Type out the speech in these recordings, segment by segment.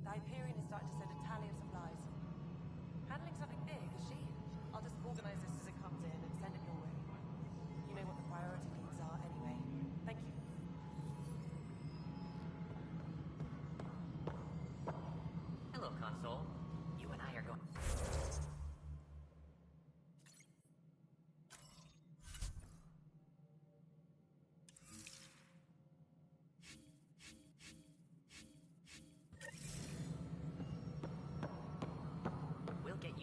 The Hyperion is starting to send a tally of supplies. Handling something big, is she? I'll just organize this as it comes in and send it your way. You know what the priority needs are anyway. Thank you. Hello, console. You and I are going...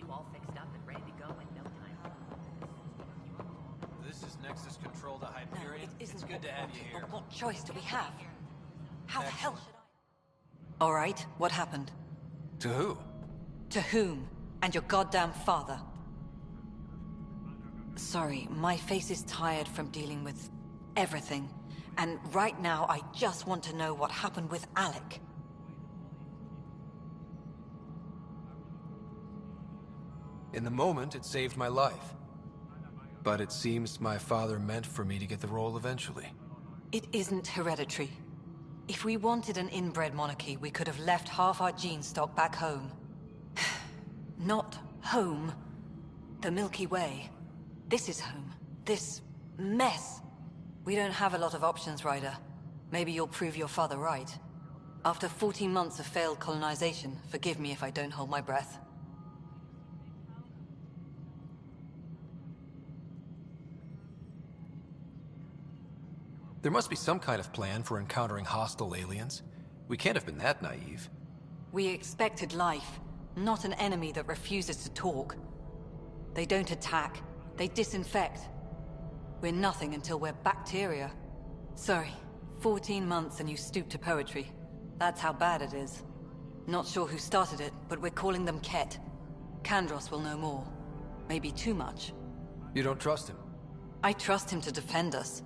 all fixed up and ready to go in no time. This is Nexus Control to Hyperion. No, it isn't. It's good to have you here. What choice do we have? How the hell should I... All right, what happened? To who? To whom? And your goddamn father. Sorry, my face is tired from dealing with everything. And right now, I just want to know what happened with Alec. In the moment, it saved my life. But it seems my father meant for me to get the role eventually. It isn't hereditary. If we wanted an inbred monarchy, we could have left half our gene stock back home. Not home. The Milky Way. This is home. This mess. We don't have a lot of options, Ryder. Maybe you'll prove your father right. After 14 months of failed colonization, forgive me if I don't hold my breath. There must be some kind of plan for encountering hostile aliens. We can't have been that naive. We expected life, not an enemy that refuses to talk. They don't attack, they disinfect. We're nothing until we're bacteria. Sorry, 14 months and you stoop to poetry. That's how bad it is. Not sure who started it, but we're calling them Ket. Kandros will know more. Maybe too much. You don't trust him? I trust him to defend us.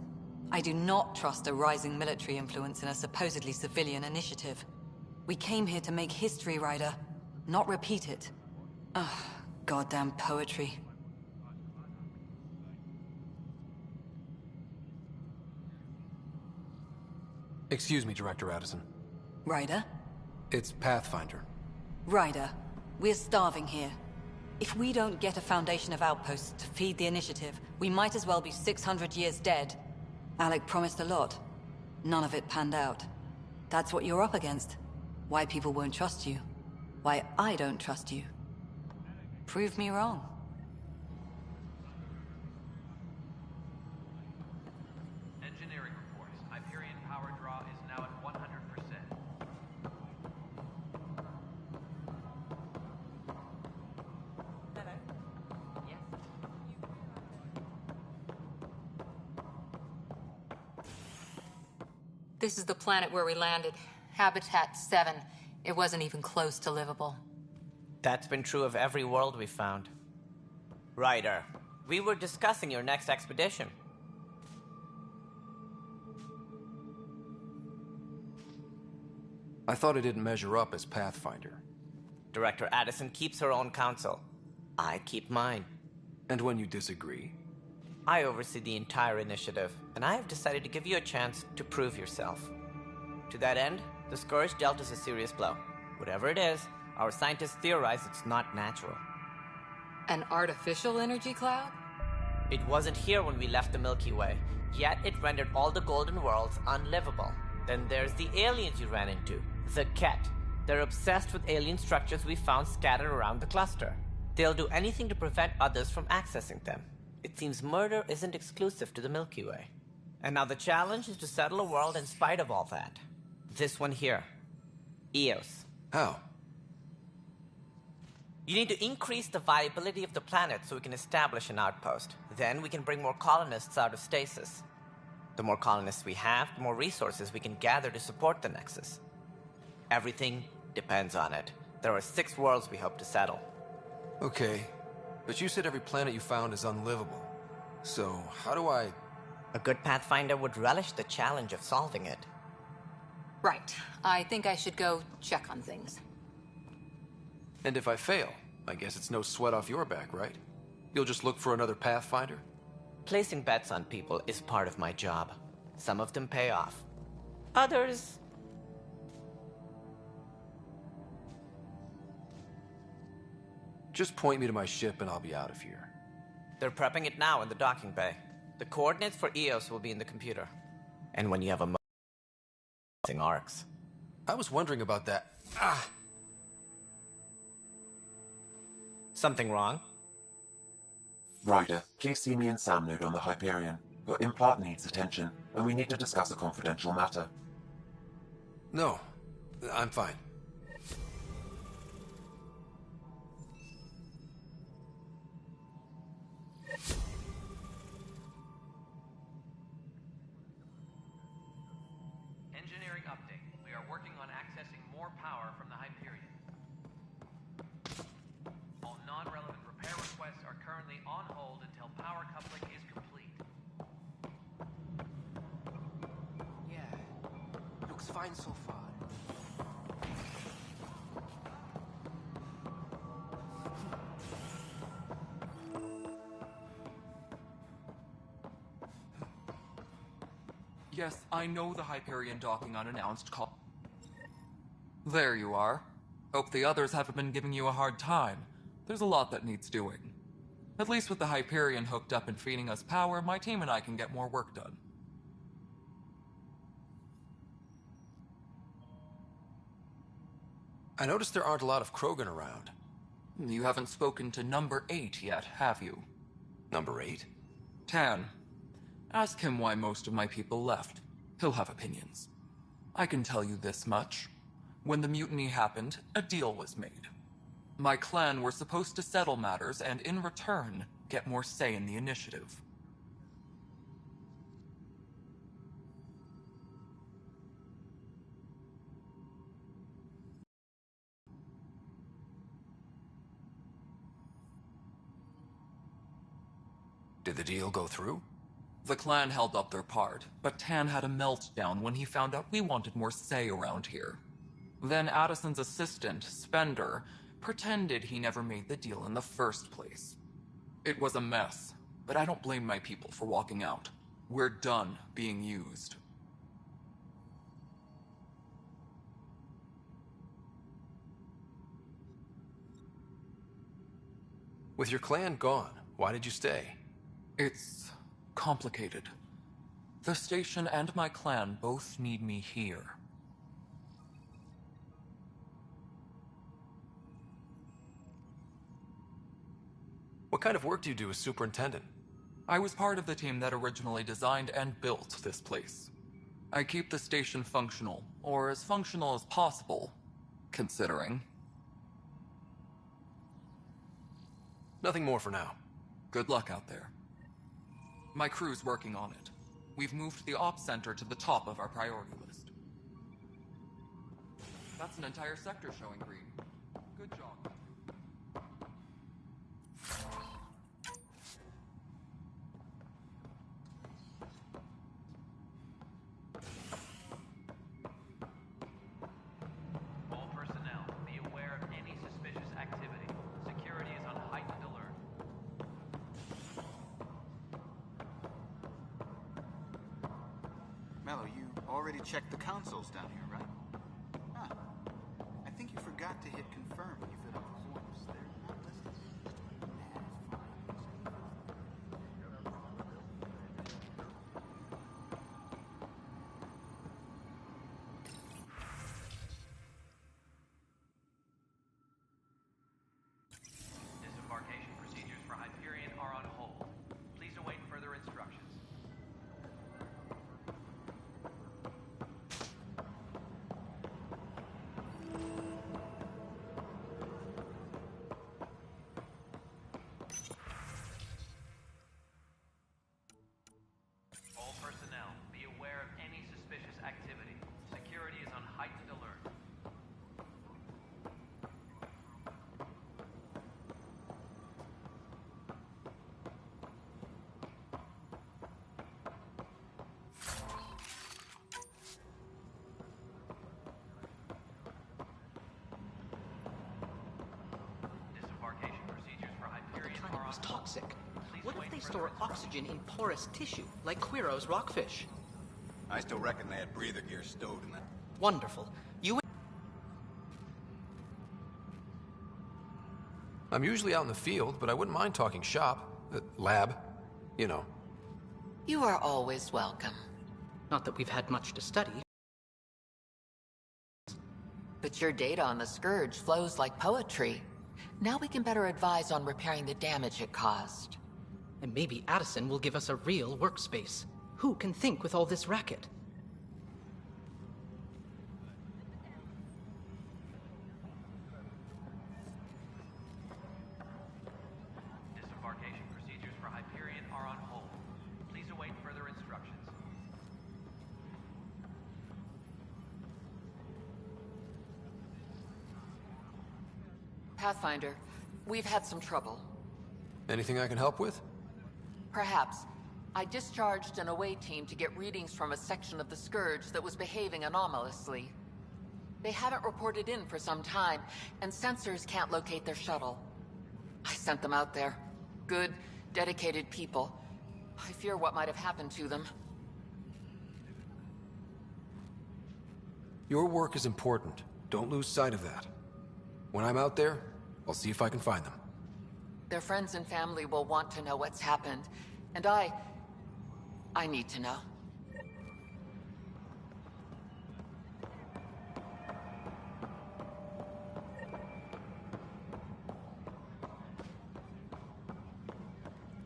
I do not trust a rising military influence in a supposedly civilian initiative. We came here to make history, Ryder, not repeat it. Ugh, goddamn poetry. Excuse me, Director Addison. Ryder? It's Pathfinder. Ryder, we're starving here. If we don't get a foundation of outposts to feed the initiative, we might as well be 600 years dead. Alec promised a lot. None of it panned out. That's what you're up against. Why people won't trust you. Why I don't trust you. Prove me wrong. Engineering reports. Hyperion power draw is now at 100%. Hello. Yes? This is the planet where we landed. Habitat 7. It wasn't even close to livable. That's been true of every world we found. Ryder, we were discussing your next expedition. I thought it didn't measure up as Pathfinder. Director Addison keeps her own counsel. I keep mine. And when you disagree? I oversee the entire initiative, and I have decided to give you a chance to prove yourself. To that end, the Scourge dealt us a serious blow. Whatever it is, our scientists theorize it's not natural. An artificial energy cloud? It wasn't here when we left the Milky Way, yet it rendered all the golden worlds unlivable. Then there's the aliens you ran into, the Ket. They're obsessed with alien structures we found scattered around the cluster. They'll do anything to prevent others from accessing them. It seems murder isn't exclusive to the Milky Way. And now the challenge is to settle a world in spite of all that. This one here. Eos. How? You need to increase the viability of the planet so we can establish an outpost. Then we can bring more colonists out of stasis. The more colonists we have, the more resources we can gather to support the Nexus. Everything depends on it. There are 6 worlds we hope to settle. Okay, but you said every planet you found is unlivable. So, how do I... A good Pathfinder would relish the challenge of solving it. Right. I think I should go check on things. And if I fail, I guess it's no sweat off your back, right? You'll just look for another Pathfinder? Placing bets on people is part of my job. Some of them pay off. Others... Just point me to my ship and I'll be out of here. They're prepping it now in the docking bay. The coordinates for Eos will be in the computer. And when you have a arcs. I was wondering about that. Something wrong? Ryder, please see me and Sam Node on the Hyperion. Your implant needs attention, and we need to discuss a confidential matter. No, I'm fine. Engineering update. We are working on accessing more power from the Hyperion. All non-relevant repair requests are currently on hold until power coupling is complete. Yeah, looks fine so far. Yes, I know the Hyperion docking unannounced call. There you are. Hope the others haven't been giving you a hard time. There's a lot that needs doing. At least with the Hyperion hooked up and feeding us power, my team and I can get more work done. I noticed there aren't a lot of Krogan around. You haven't spoken to number 8 yet, have you? Number 8? Tan. Ask him why most of my people left. He'll have opinions. I can tell you this much. When the mutiny happened, a deal was made. My clan were supposed to settle matters and, in return, get more say in the initiative. Did the deal go through? The clan held up their part, but Tan had a meltdown when he found out we wanted more say around here. Then Addison's assistant, Spender, pretended he never made the deal in the first place. It was a mess, but I don't blame my people for walking out. We're done being used. With your clan gone, why did you stay? It's complicated. The station and my clan both need me here. What kind of work do you do as superintendent? I was part of the team that originally designed and built this place. I keep the station functional, or as functional as possible, considering. Nothing more for now. Good luck out there. My crew's working on it. We've moved the ops center to the top of our priority list. That's an entire sector showing green. Good job. All personnel, be aware of any suspicious activity. Security is on heightened alert. Mello, you already checked the consoles down here, right? Ah, I think you forgot to hit confirm when you fit up the forms. They're not listed. Disembarkation procedures for Hyperion are on hold. was toxic. What if they store oxygen in porous tissue, like Quiro's rockfish? I still reckon they had breather gear stowed in that. Wonderful. I'm usually out in the field, but I wouldn't mind talking shop. Lab. You know. You are always welcome. Not that we've had much to study. But your data on the Scourge flows like poetry. Now we can better advise on repairing the damage it caused. And maybe Addison will give us a real workspace. Who can think with all this racket? Disembarkation procedures for Hyperion are on hold. Please await further instructions. Pathfinder, we've had some trouble. Anything I can help with? Perhaps. I discharged an away team to get readings from a section of the Scourge that was behaving anomalously. They haven't reported in for some time, and sensors can't locate their shuttle. I sent them out there. Good, dedicated people. I fear what might have happened to them. Your work is important. Don't lose sight of that. When I'm out there, I'll see if I can find them. Their friends and family will want to know what's happened, and I need to know.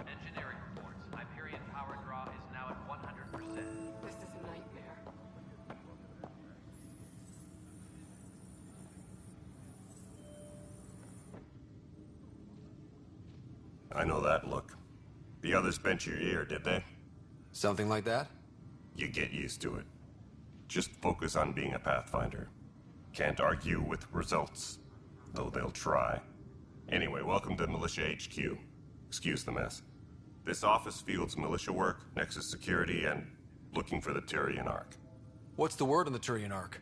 Engineering reports. Hyperion power draw is now at 100%. This is a nightmare. I know that look. The others bent your ear, did they? Something like that? You get used to it. Just focus on being a Pathfinder. Can't argue with results, though they'll try. Anyway, welcome to Militia HQ. Excuse the mess. This office fields militia work, Nexus security, and looking for the Turian Ark. What's the word on the Turian Ark?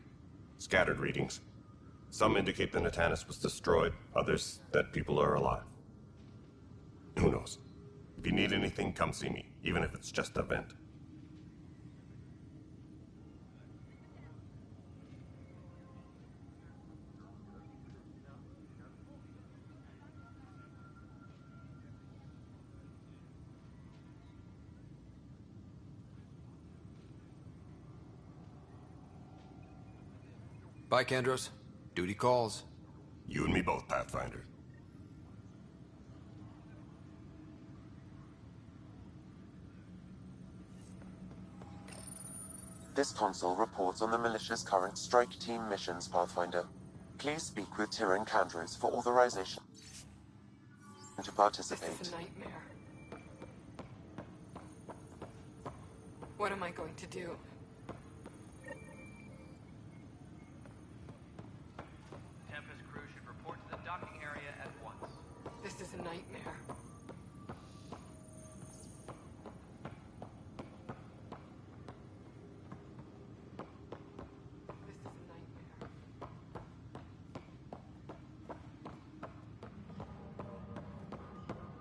Scattered readings. Some indicate the Natanus was destroyed, others that people are alive. Who knows? If you need anything, come see me, even if it's just a vent. Bye, Kandros. Duty calls. You and me both, Pathfinder. This console reports on the militia's current strike team missions, Pathfinder. Please speak with Tyrion Kandros for authorization to participate. This is a nightmare. What am I going to do? Tempest crew should report to the docking area at once. This is a nightmare.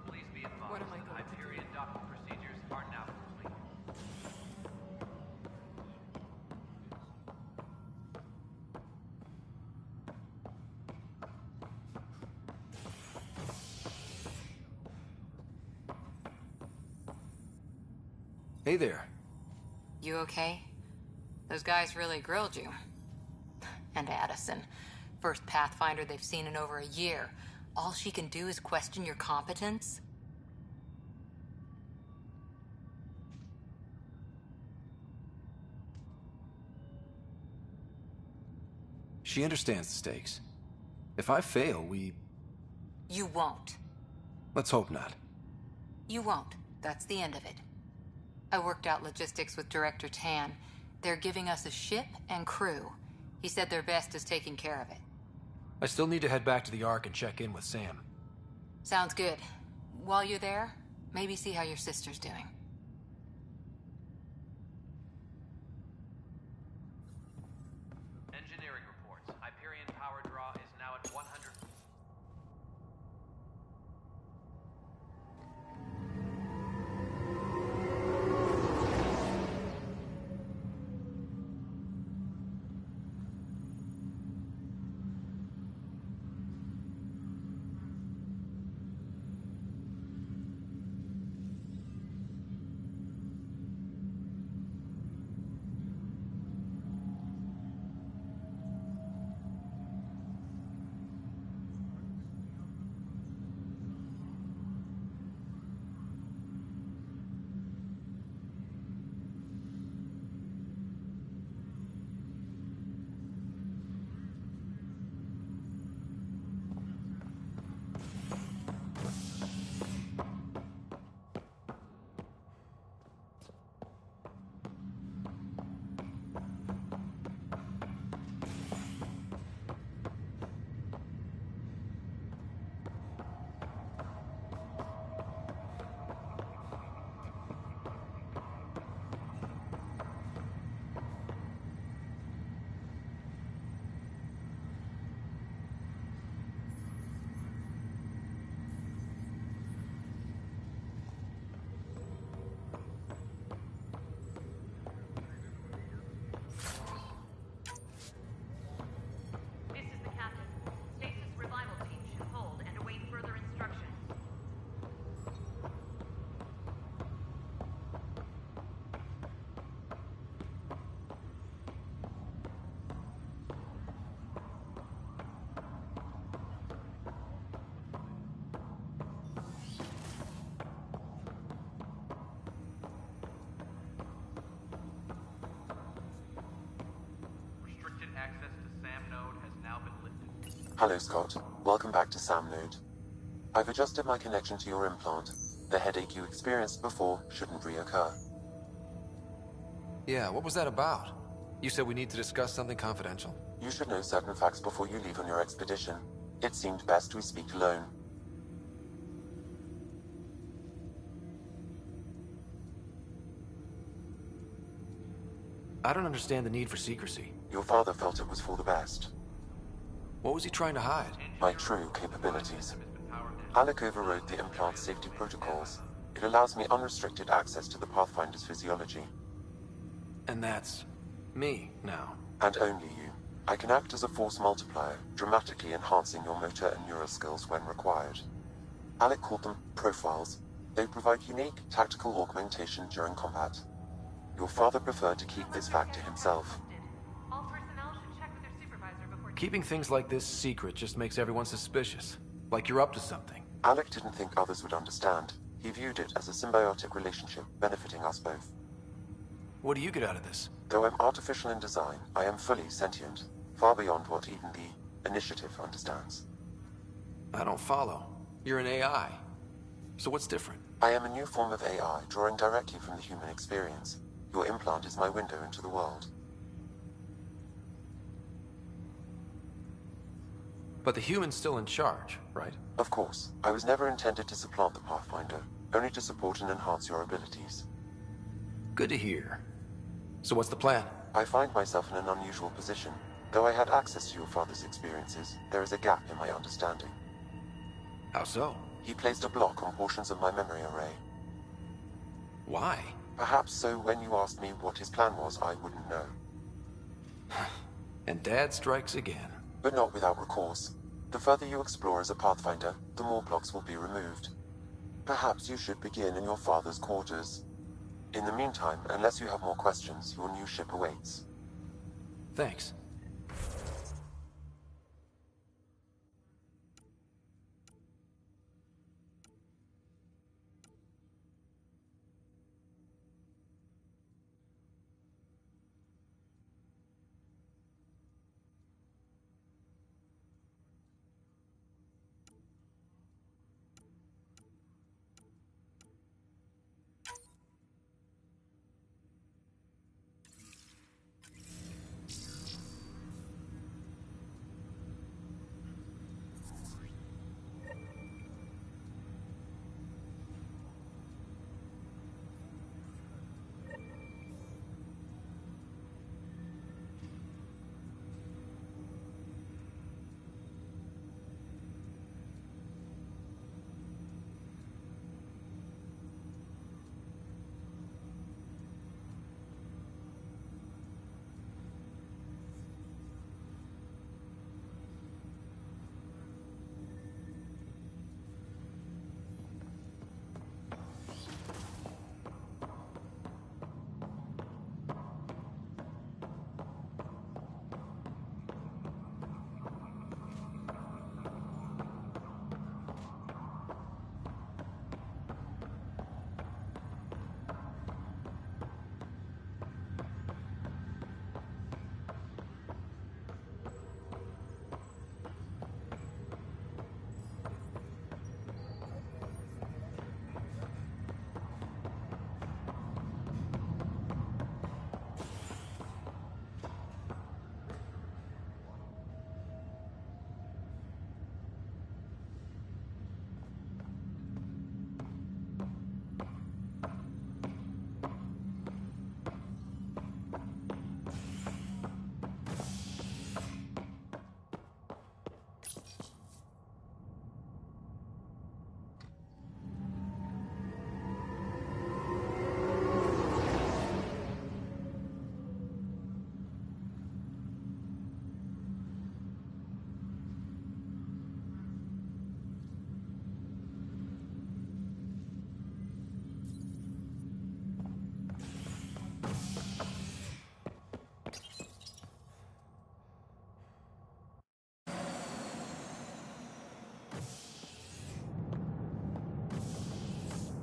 Please be advised What am I that going to do? Hyperion docking procedures are now complete. Hey there. You okay? Those guys really grilled you. And Addison. First Pathfinder they've seen in over a year. All she can do is question your competence? She understands the stakes. If I fail, You won't. let's hope not. You won't. That's the end of it. I worked out logistics with Director Tan. They're giving us a ship and crew. He said their best is taking care of it. I still need to head back to the Ark and check in with Sam. Sounds good. While you're there, maybe see how your sister's doing. Engineering reports. Hyperion power draw is now at 100. Hello, Scott. Welcome back to Sam Node. I've adjusted my connection to your implant. The headache you experienced before shouldn't reoccur. Yeah, what was that about? You said we need to discuss something confidential. You should know certain facts before you leave on your expedition. It seemed best we speak alone. I don't understand the need for secrecy. Your father felt it was for the best. What was he trying to hide? My true capabilities. Alec overrode the implant safety protocols. It allows me unrestricted access to the Pathfinder's physiology. And that's me now. And only you. I can act as a force multiplier, dramatically enhancing your motor and neural skills when required. Alec called them profiles. They provide unique tactical augmentation during combat. Your father preferred to keep this fact to himself. All personnel should check with their supervisor before... Keeping things like this secret just makes everyone suspicious. Like you're up to something. Alec didn't think others would understand. He viewed it as a symbiotic relationship, benefiting us both. What do you get out of this? Though I'm artificial in design, I am fully sentient, far beyond what even the Initiative understands. I don't follow. You're an AI. So what's different? I am a new form of AI, drawing directly from the human experience. Your implant is my window into the world. But the human's still in charge, right? Of course. I was never intended to supplant the Pathfinder, only to support and enhance your abilities. Good to hear. So what's the plan? I find myself in an unusual position. Though I had access to your father's experiences, there is a gap in my understanding. How so? He placed a block on portions of my memory array. Why? Perhaps so when you asked me what his plan was, I wouldn't know. And Dad strikes again. But not without recourse. The further you explore as a Pathfinder, the more blocks will be removed. Perhaps you should begin in your father's quarters. In the meantime, unless you have more questions, your new ship awaits. Thanks.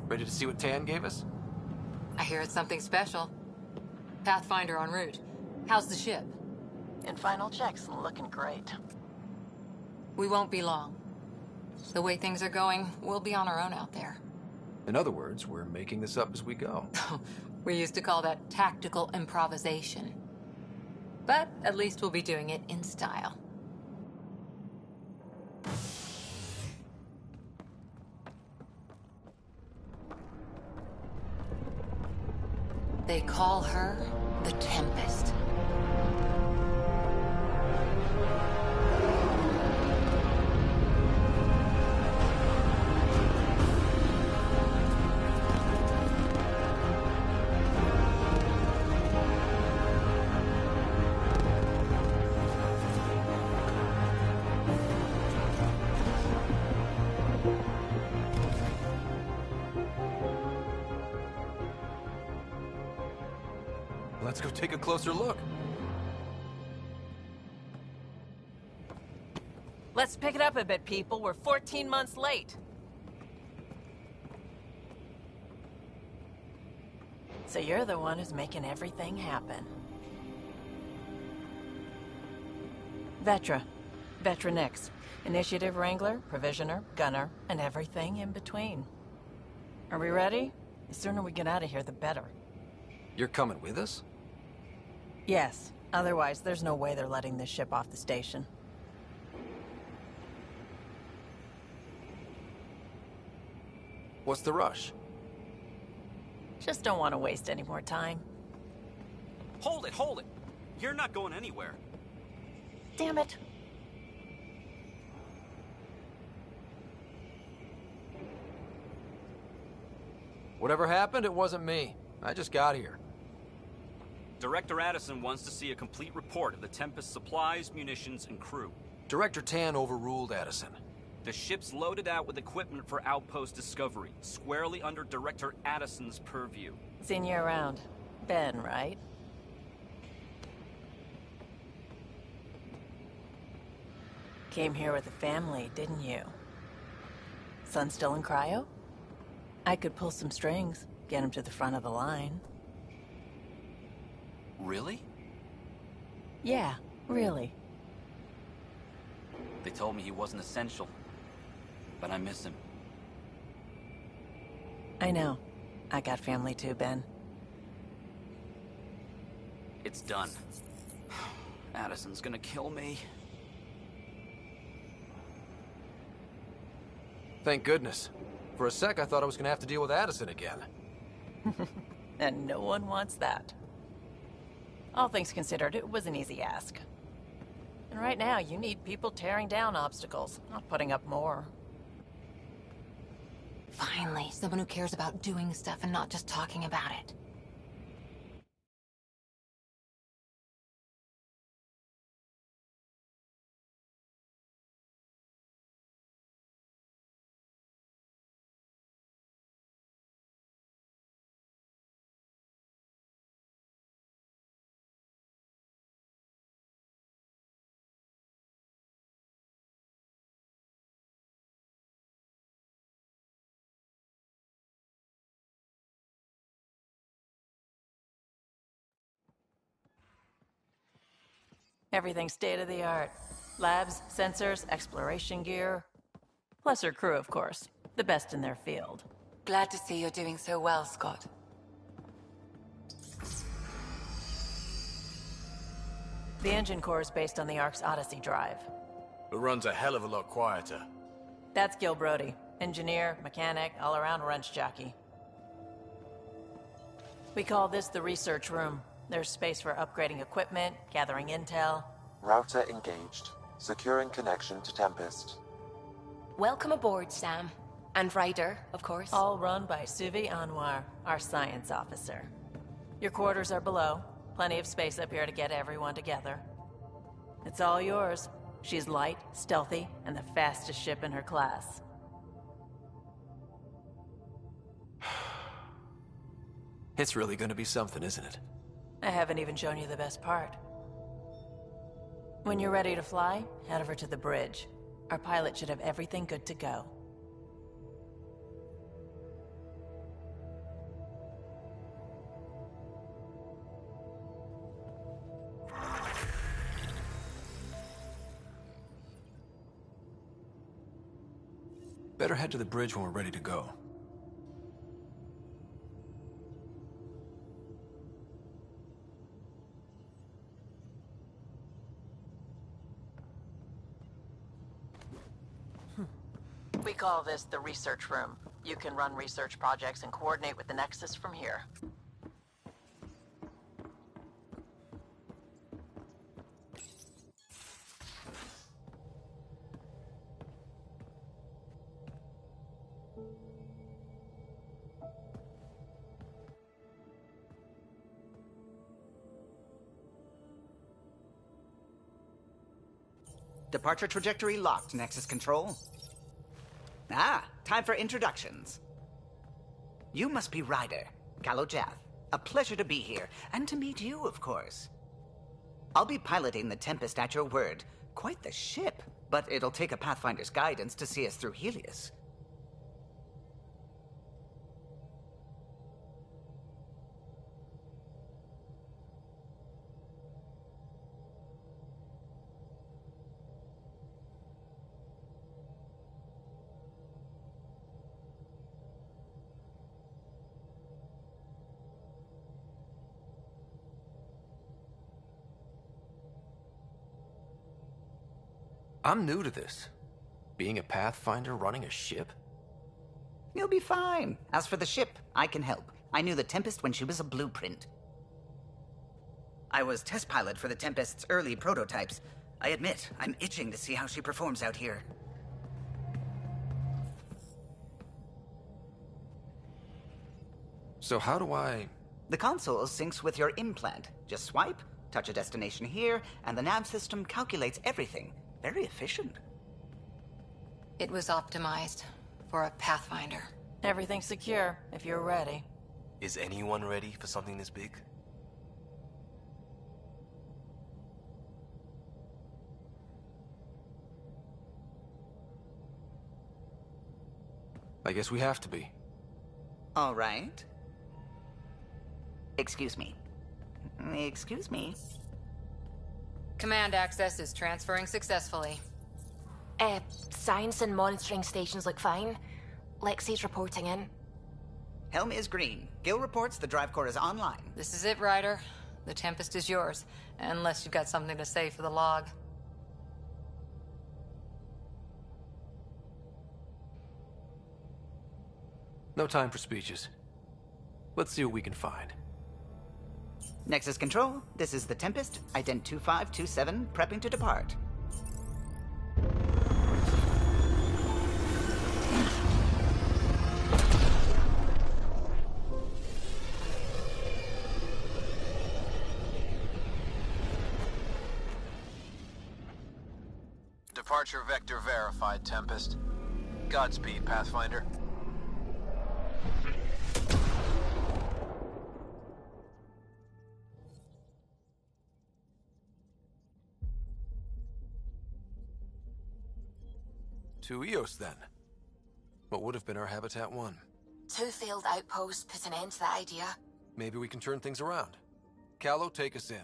Ready to see what Tan gave us? I hear it's something special. Pathfinder en route. How's the ship? In final checks and looking great. We won't be long. The way things are going, we'll be on our own out there. In other words, we're making this up as we go. We used to call that tactical improvisation. But at least we'll be doing it in style. They call her the Tempest. Let's go take a closer look. Let's pick it up a bit, people. We're 14 months late. So you're the one who's making everything happen. Vetra. Vetra Nix. Initiative Wrangler, Provisioner, Gunner, and everything in between. Are we ready? The sooner we get out of here, the better. You're coming with us? Yes. Otherwise, there's no way they're letting this ship off the station. What's the rush? Just don't want to waste any more time. Hold it, hold it! You're not going anywhere. Damn it. Whatever happened, it wasn't me. I just got here. Director Addison wants to see a complete report of the Tempest's supplies, munitions, and crew. Director Tan overruled Addison. The ship's loaded out with equipment for outpost discovery, squarely under Director Addison's purview. Seen you around. Ben, right? Came here with a family, didn't you? Son still in cryo? I could pull some strings, get him to the front of the line. Really? Yeah, really. They told me he wasn't essential, but I miss him. I know. I got family too, Ben. It's done. Addison's gonna kill me. Thank goodness. For a sec, I thought I was gonna have to deal with Addison again. And no one wants that. All things considered, it was an easy ask. And right now, you need people tearing down obstacles, not putting up more. Finally, someone who cares about doing stuff and not just talking about it. Everything's state-of-the-art. Labs, sensors, exploration gear. Plus her crew, of course. The best in their field. Glad to see you're doing so well, Scott. The engine core is based on the Ark's Odyssey drive. It runs a hell of a lot quieter. That's Gil Brody. Engineer, mechanic, all-around wrench jockey. We call this the research room. There's space for upgrading equipment, gathering intel. Router engaged. Securing connection to Tempest. Welcome aboard, Sam. And Ryder, of course. All run by Suvi Anwar, our science officer. Your quarters are below. Plenty of space up here to get everyone together. It's all yours. She's light, stealthy, and the fastest ship in her class. It's really gonna be something, isn't it? I haven't even shown you the best part. When you're ready to fly, head over to the bridge. Our pilot should have everything good to go. Better head to the bridge when we're ready to go. We call this the research room. You can run research projects and coordinate with the Nexus from here. Departure trajectory locked, Nexus Control. Ah, time for introductions. You must be Ryder, Kalojath. A pleasure to be here, and to meet you, of course. I'll be piloting the Tempest at your word. Quite the ship, but it'll take a Pathfinder's guidance to see us through Helios. I'm new to this. Being a Pathfinder running a ship? You'll be fine. As for the ship, I can help. I knew the Tempest when she was a blueprint. I was test pilot for the Tempest's early prototypes. I admit, I'm itching to see how she performs out here. So how do I... The console syncs with your implant. Just swipe, touch a destination here, and the nav system calculates everything. Very efficient. It was optimized for a Pathfinder. Everything's secure, if you're ready. Is anyone ready for something this big? I guess we have to be. All right. Excuse me. Excuse me. Command access is transferring successfully. Science and monitoring stations look fine. Lexi's reporting in. Helm is green. Gil reports the drive core is online. This is it, Ryder. The Tempest is yours, unless you've got something to say for the log. No time for speeches. Let's see what we can find. Nexus Control, this is the Tempest, ident 2527, prepping to depart. Departure vector verified, Tempest. Godspeed, Pathfinder. To Eos, then. What would have been our Habitat 1? 2 failed outposts put an end to that idea. Maybe we can turn things around. Callow, take us in.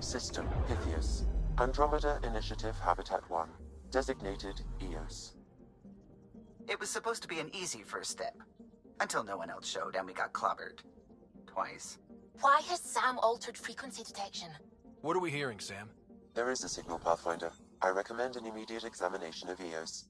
System, Pythias. Andromeda Initiative Habitat 1. Designated Eos. It was supposed to be an easy first step. Until no one else showed and we got clobbered. Twice. Why has Sam altered frequency detection? What are we hearing, Sam? There is a signal, Pathfinder. I recommend an immediate examination of Eos.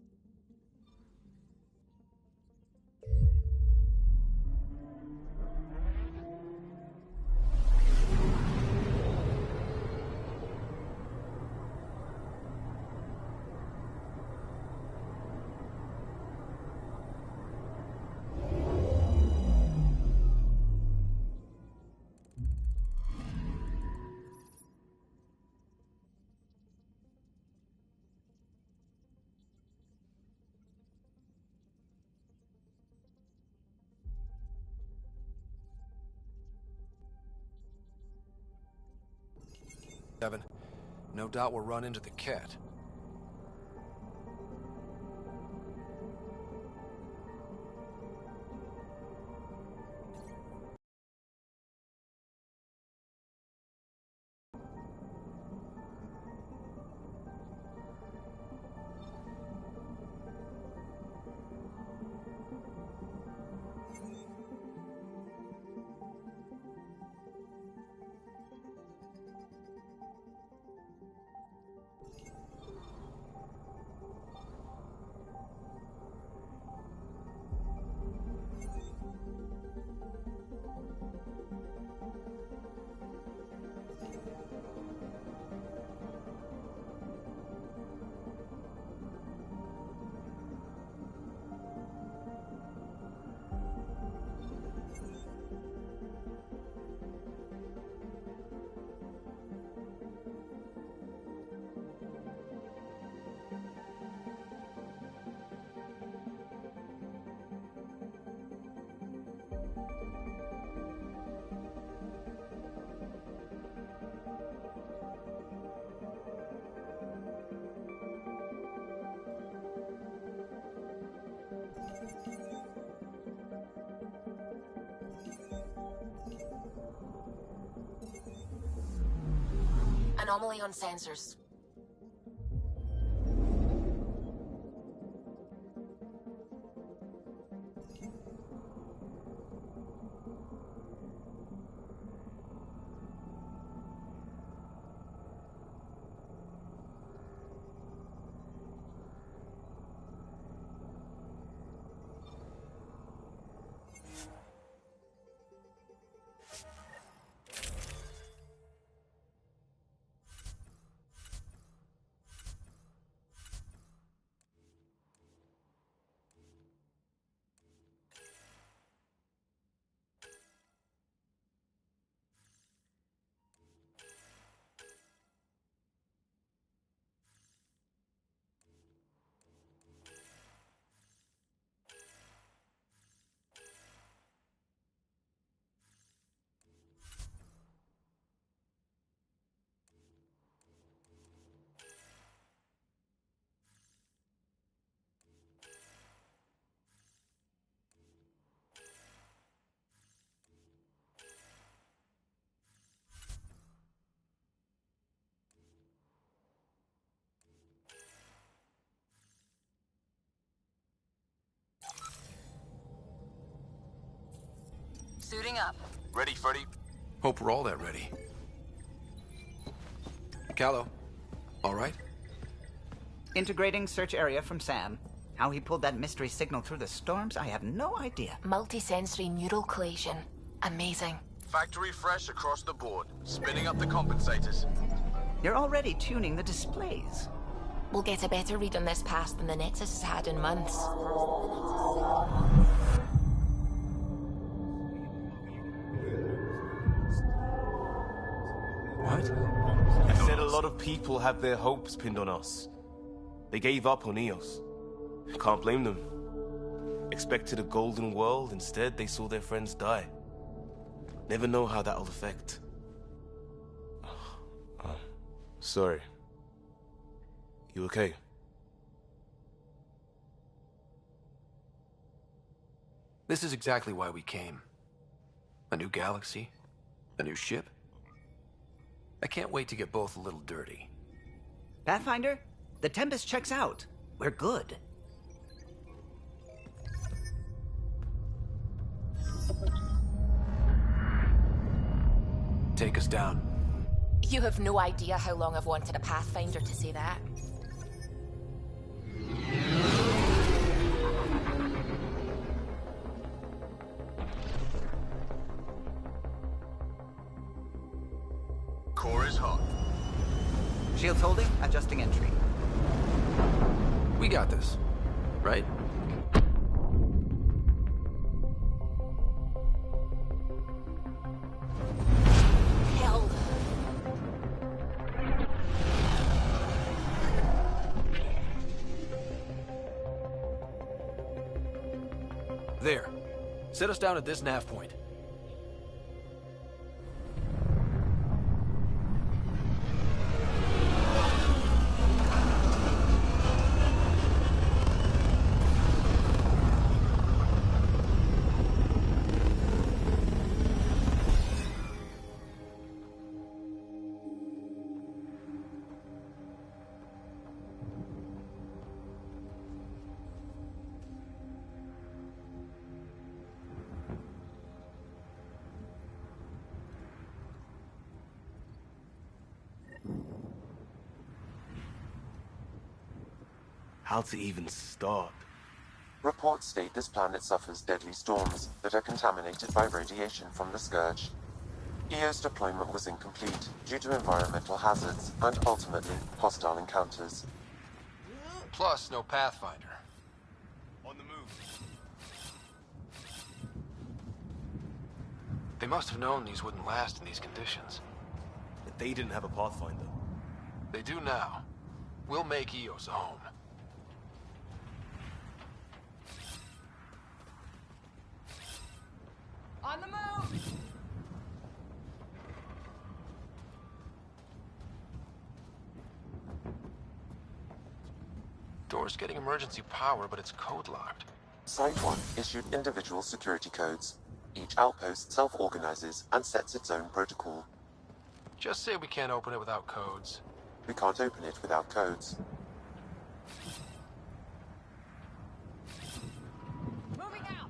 7. No doubt we'll run into the cat. Anomaly on sensors. Suiting up. Ready, Freddy? Hope we're all that ready. Callow, all right? Integrating search area from Sam. How he pulled that mystery signal through the storms, I have no idea. Multisensory neural collation. Amazing. Factory fresh across the board. Spinning up the compensators. You're already tuning the displays. We'll get a better read on this pass than the Nexus has had in months. What? I said a lot of people have their hopes pinned on us. They gave up on Eos. Can't blame them. Expected a golden world, instead they saw their friends die. Never know how that'll affect. Sorry. You okay? This is exactly why we came. A new galaxy, a new ship. I can't wait to get both a little dirty. Pathfinder, the Tempest checks out. We're good. Take us down. You have no idea how long I've wanted a Pathfinder to say that. Core is hot. Shields holding, adjusting entry. We got this, right? Hell. There. Set us down at this nav point. how to even start. Reports state this planet suffers deadly storms that are contaminated by radiation from the Scourge. EO's deployment was incomplete due to environmental hazards and, ultimately, hostile encounters. Plus, no Pathfinder. On the move. They must have known these wouldn't last in these conditions. But they didn't have a Pathfinder. They do now. We'll make Eos a home. On the move! Door's getting emergency power, but it's code-locked. Site 1 issued individual security codes. Each outpost self-organizes and sets its own protocol. Just say we can't open it without codes. We can't open it without codes. Moving out!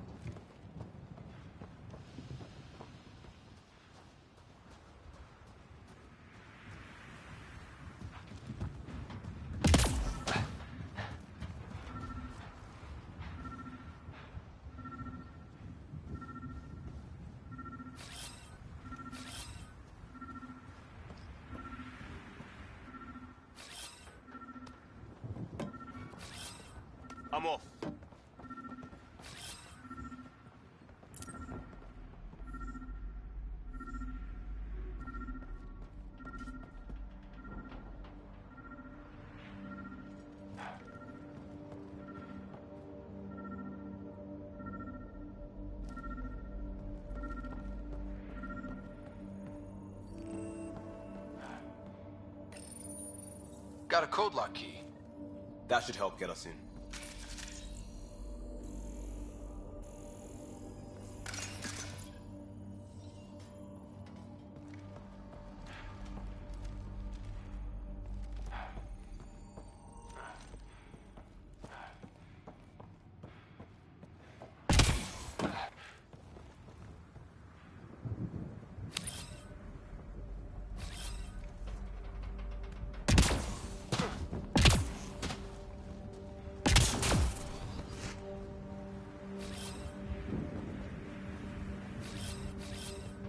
I'm off. Got a code lock key. That should help get us in.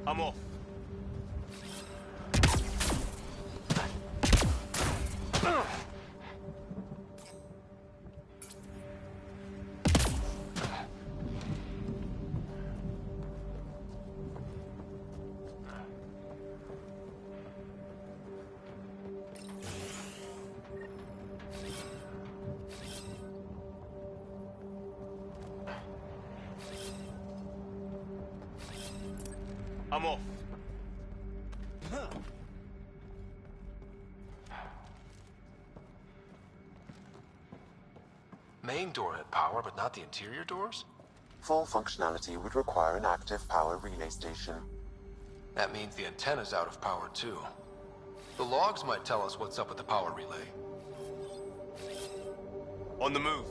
I'm off. I'm off. Main door had power, but not the interior doors? Full functionality would require an active power relay station. That means the antenna's out of power, too. The logs might tell us what's up with the power relay. On the move.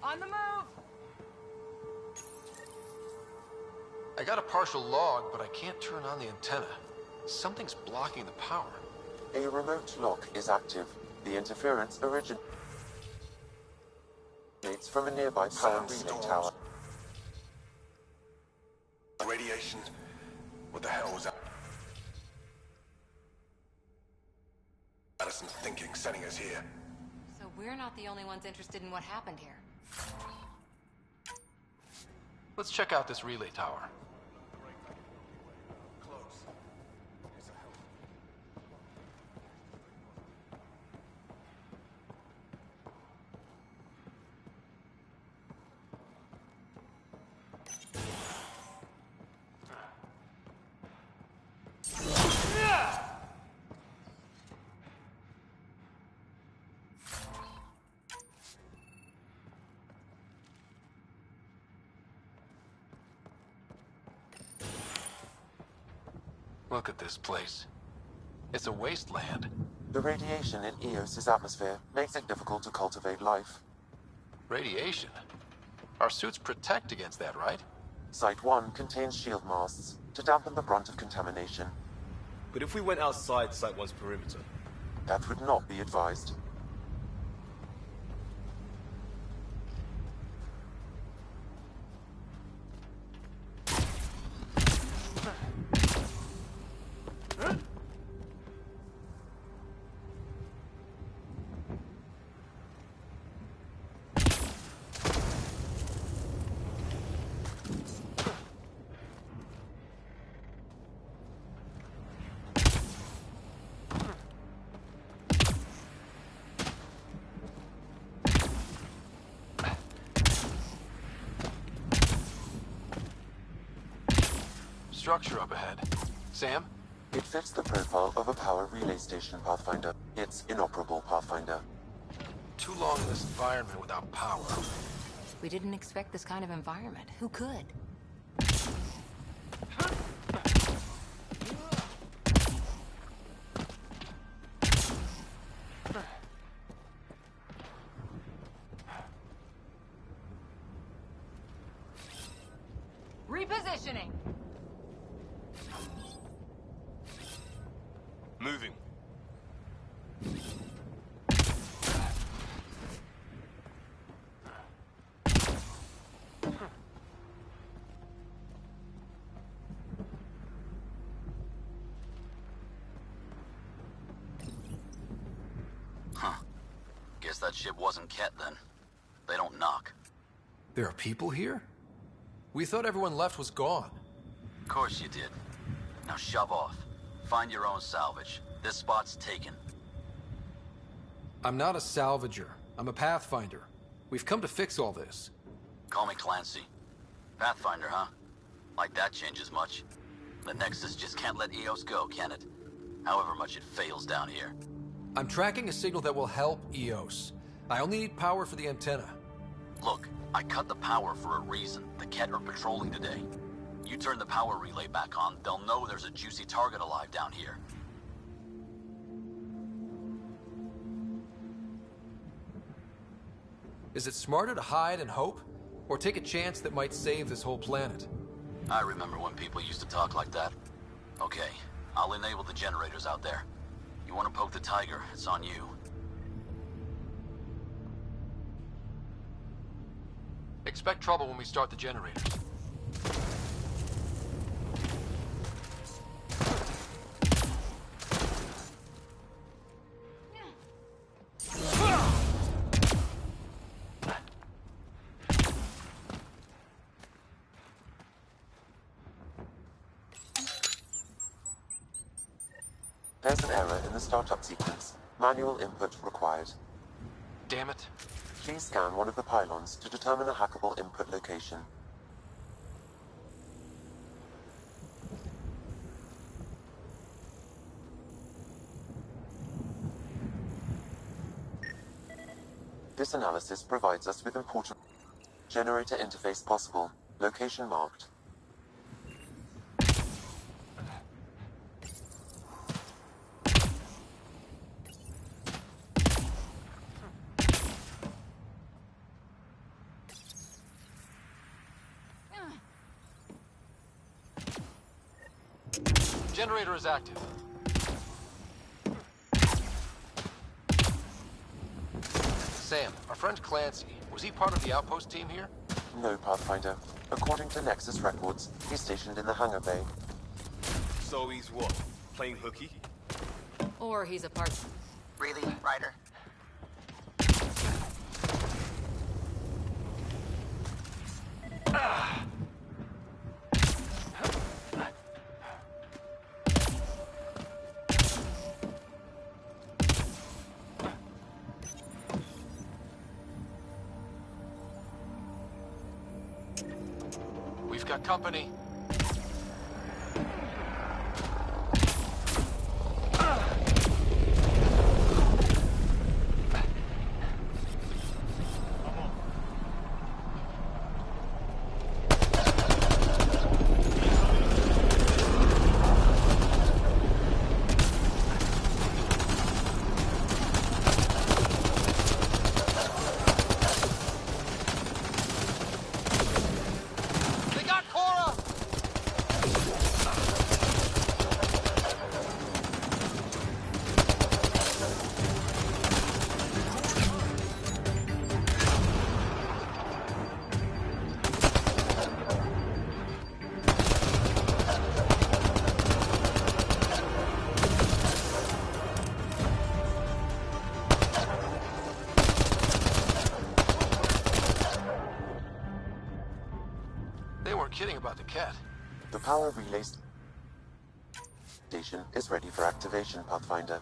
On the move! I got a partial log, but I can't turn on the antenna. Something's blocking the power. A remote lock is active. The interference originates from a nearby power relay tower. Radiation? What the hell was that? Addison's thinking, sending us here. So we're not the only ones interested in what happened here. Let's check out this relay tower. Look at this place. It's a wasteland. The radiation in Eos's atmosphere makes it difficult to cultivate life. Radiation? Our suits protect against that, right? Site 1 contains shield masts to dampen the brunt of contamination. But if we went outside Site 1's perimeter? That would not be advised. Structure up ahead. Sam? It fits the profile of a power relay station, Pathfinder. It's inoperable, Pathfinder. Too long in this environment without power. We didn't expect this kind of environment. Who could? Repositioning. Moving. Huh. Guess that ship wasn't Ket then. They don't knock. There are people here? We thought everyone left was gone. Of course you did. Now shove off. Find your own salvage. This spot's taken. I'm not a salvager. I'm a pathfinder. We've come to fix all this. Call me Clancy. Pathfinder, huh? Like that changes much. The Nexus just can't let Eos go, can it? However much it fails down here. I'm tracking a signal that will help Eos. I only need power for the antenna. Look, I cut the power for a reason. The Ket are patrolling today. You turn the power relay back on, they'll know there's a juicy target alive down here. Is it smarter to hide and hope? Or take a chance that might save this whole planet? I remember when people used to talk like that. Okay, I'll enable the generators out there. You want to poke the tiger, it's on you. Expect trouble when we start the generators. There's an error in the startup sequence. Manual input required. Damn it. Please scan one of the pylons to determine a hackable input location. This analysis provides us with important generator interface possible. Location marked. Generator is active. Sam, our friend Clancy, was he part of the outpost team here? No, Pathfinder. According to Nexus records, he's stationed in the hangar bay. So he's what? Playing hooky? Or he's a part... Really, Ryder? We've got company. exciting about the cat? The power relay station is ready for activation, Pathfinder.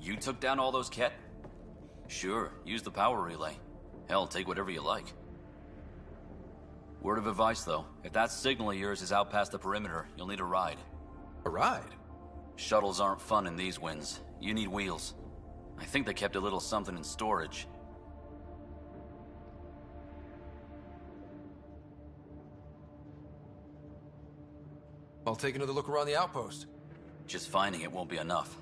You took down all those cat? Sure, use the power relay. Hell, take whatever you like. Word of advice, though. If that signal of yours is out past the perimeter, you'll need a ride. A ride? Shuttles aren't fun in these winds. You need wheels. I think they kept a little something in storage. I'll take another look around the outpost. Just finding it won't be enough.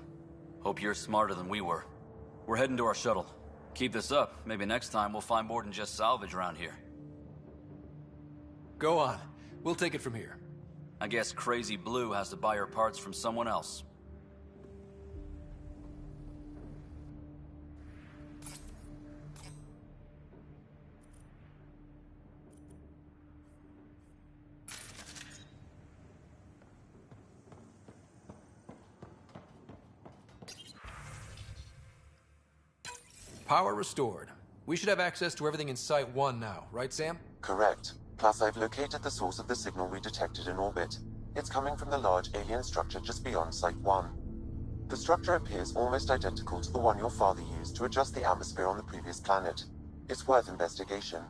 Hope you're smarter than we were. We're heading to our shuttle. Keep this up. Maybe next time we'll find more than just salvage around here. Go on. We'll take it from here. I guess Crazy Blue has to buy her parts from someone else. Power restored. We should have access to everything in Site 1 now, right, Sam? Correct. Plus, I've located the source of the signal we detected in orbit. It's coming from the large alien structure just beyond Site 1. The structure appears almost identical to the one your father used to adjust the atmosphere on the previous planet. It's worth investigation.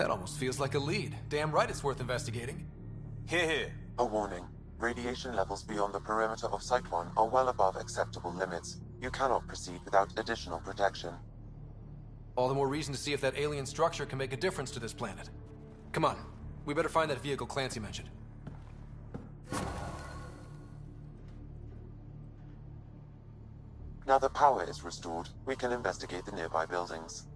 That almost feels like a lead. Damn right it's worth investigating. Here. A warning. Radiation levels beyond the perimeter of Site 1 are well above acceptable limits. You cannot proceed without additional protection. All the more reason to see if that alien structure can make a difference to this planet. Come on. We better find that vehicle Clancy mentioned. Now that power is restored, we can investigate the nearby buildings.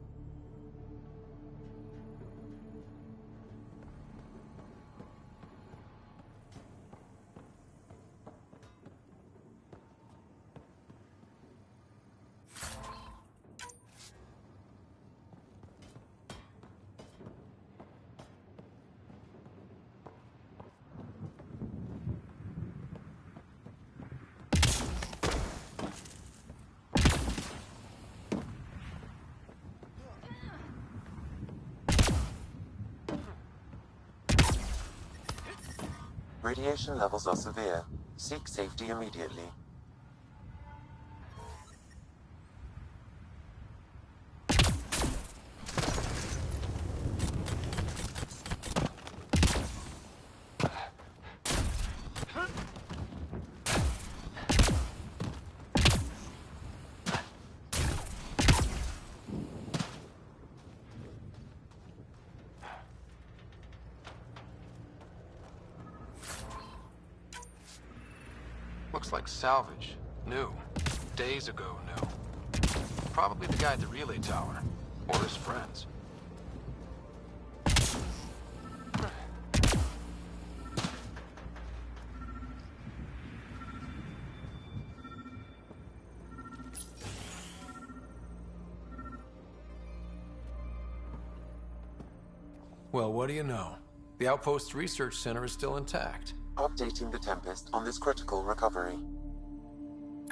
Radiation levels are severe. Seek safety immediately. Looks like salvage. New. Days ago, new. Probably the guy at the relay tower. Or his friends. Well, what do you know? The Outpost's research center is still intact. Updating the Tempest on this critical recovery.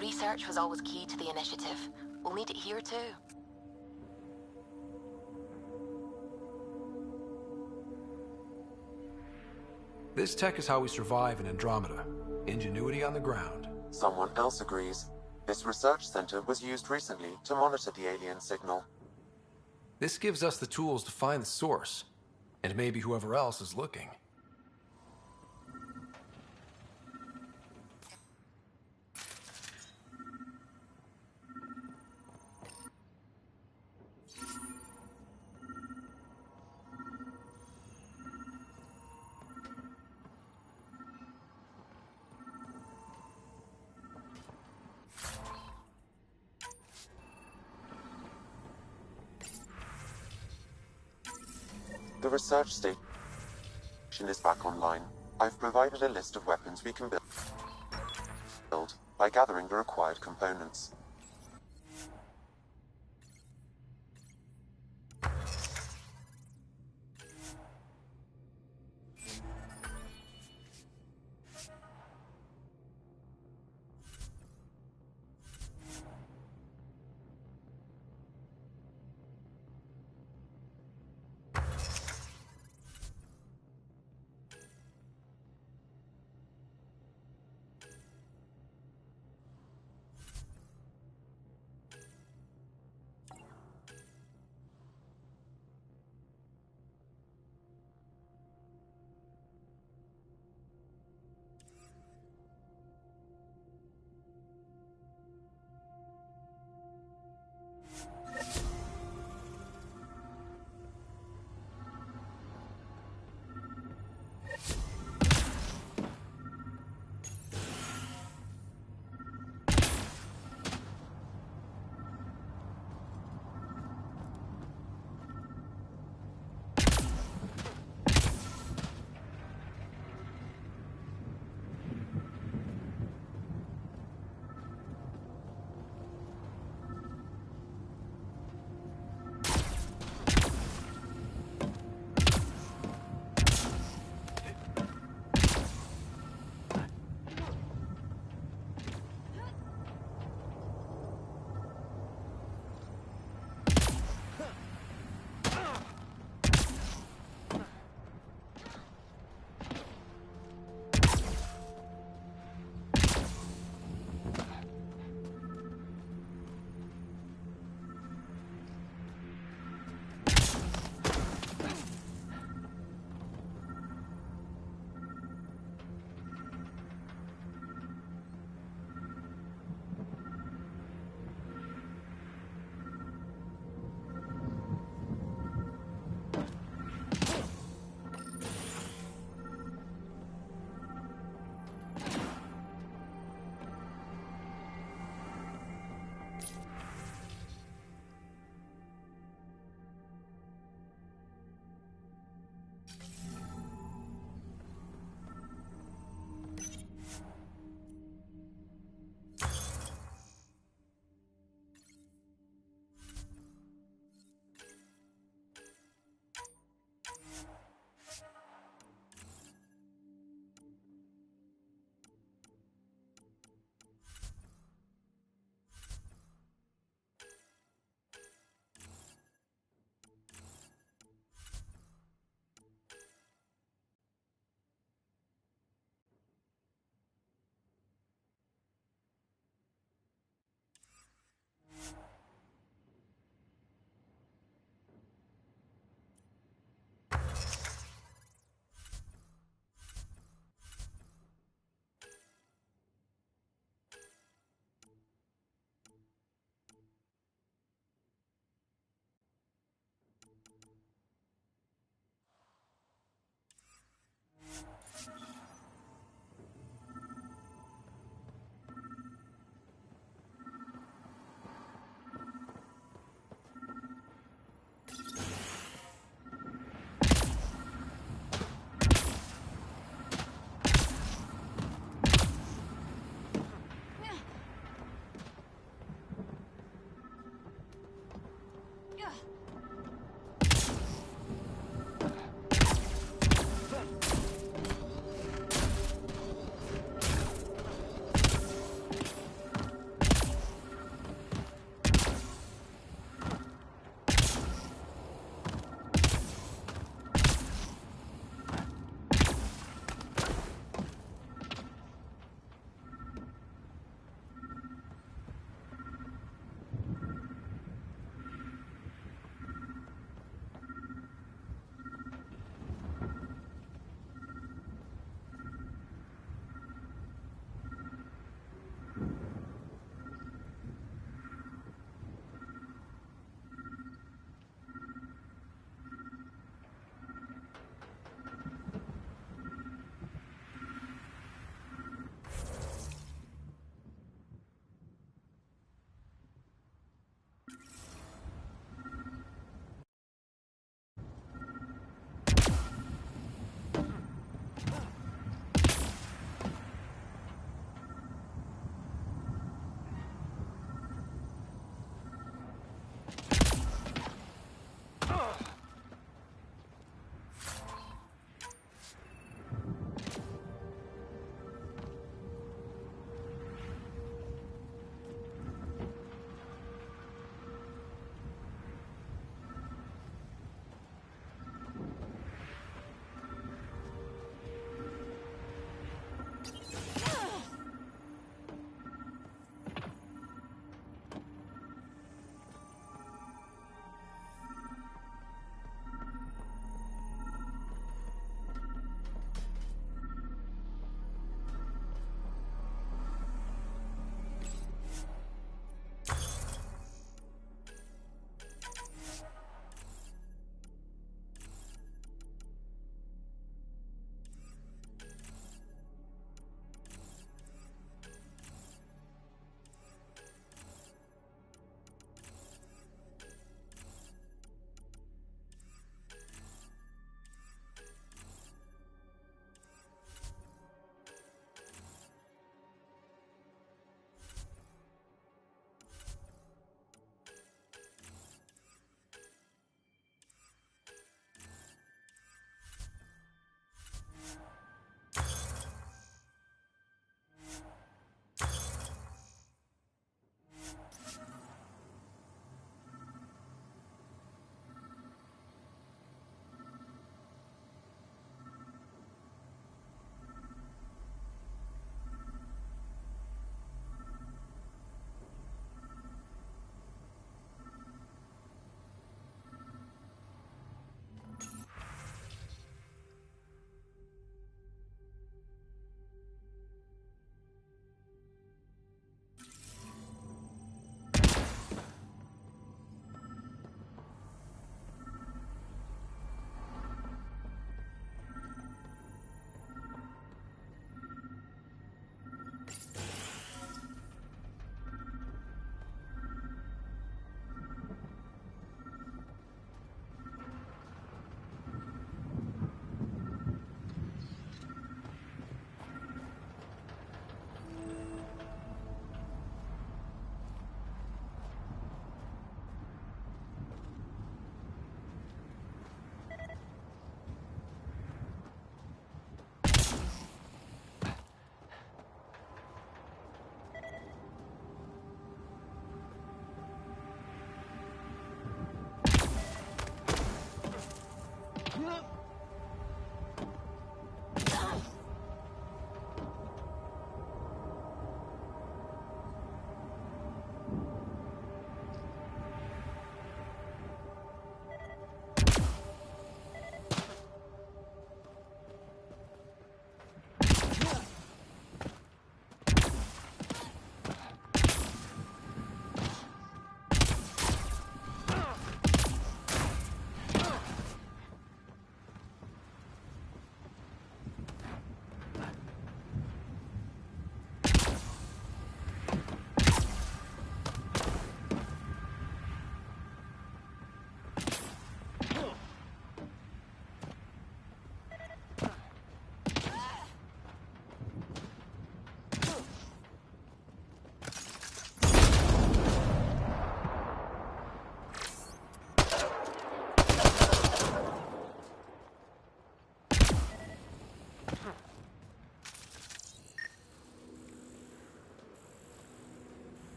Research was always key to the initiative. We'll need it here too. This tech is how we survive in Andromeda. Ingenuity on the ground. Someone else agrees. This research center was used recently to monitor the alien signal. This gives us the tools to find the source, and maybe whoever else is looking. The research station is back online. I've provided a list of weapons we can build by gathering the required components.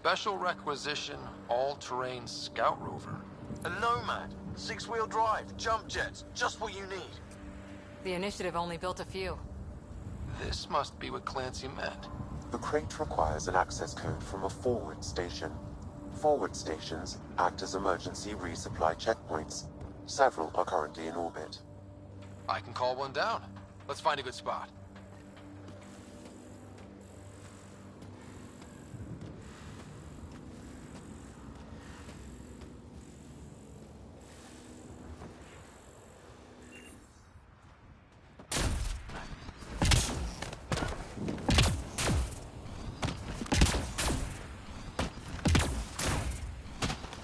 Special requisition, all-terrain scout rover. A Nomad, 6-wheel drive, jump jets, just what you need. The Initiative only built a few. This must be what Clancy meant. The crate requires an access code from a forward station. Forward stations act as emergency resupply checkpoints. Several are currently in orbit. I can call one down. Let's find a good spot.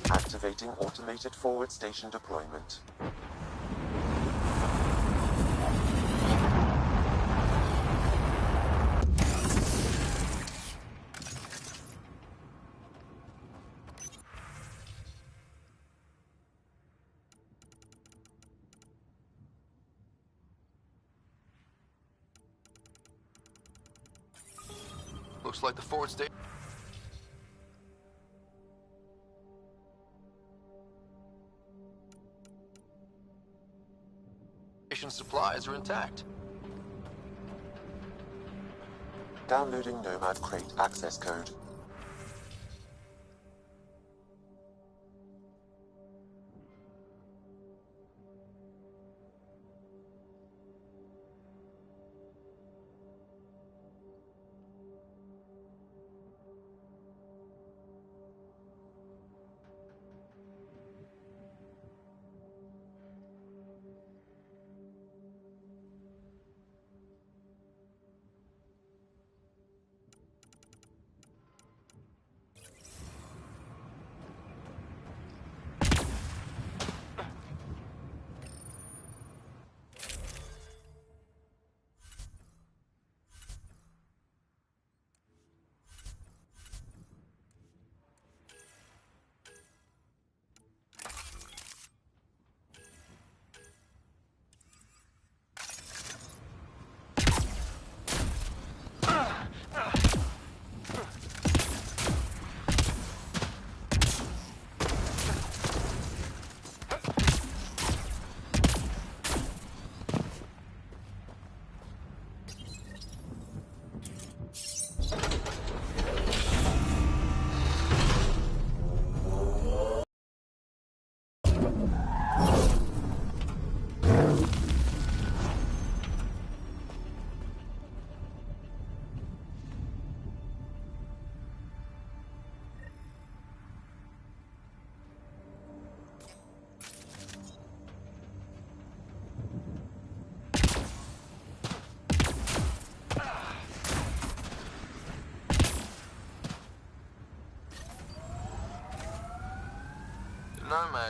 Activating automated forward station deployment. Looks like the forward station. Supplies are intact. Downloading Nomad crate access code.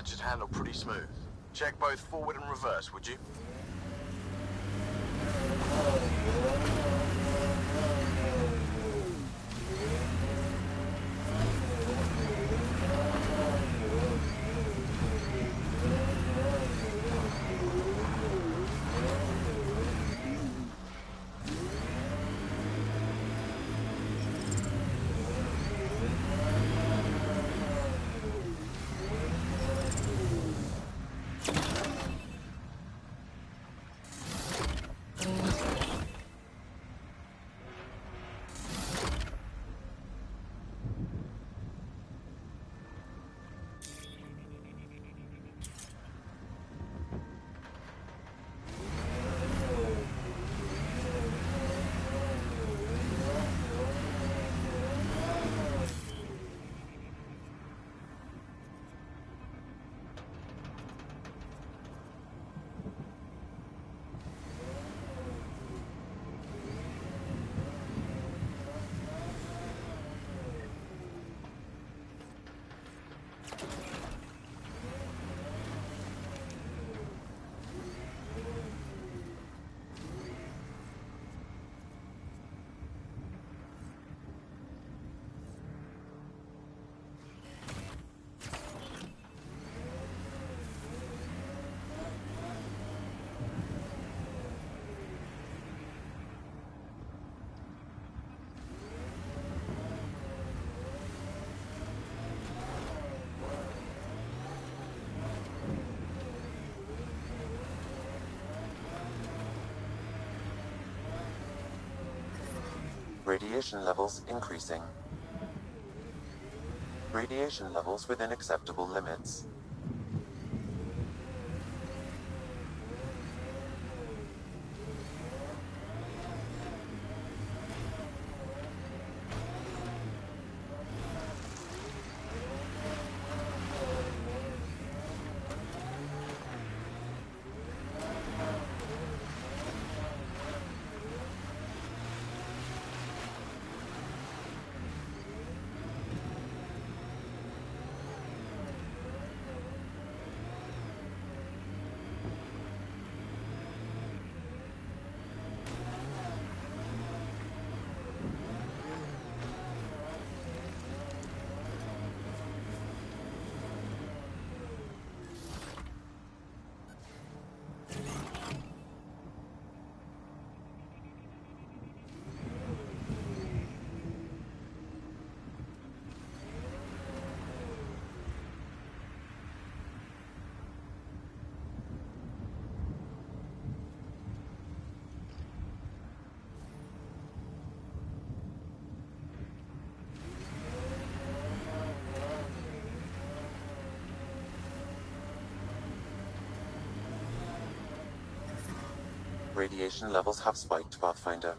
that should handle pretty smooth. Check both forward and reverse, would you? Radiation levels increasing. Radiation levels within acceptable limits. Radiation levels have spiked, Pathfinder.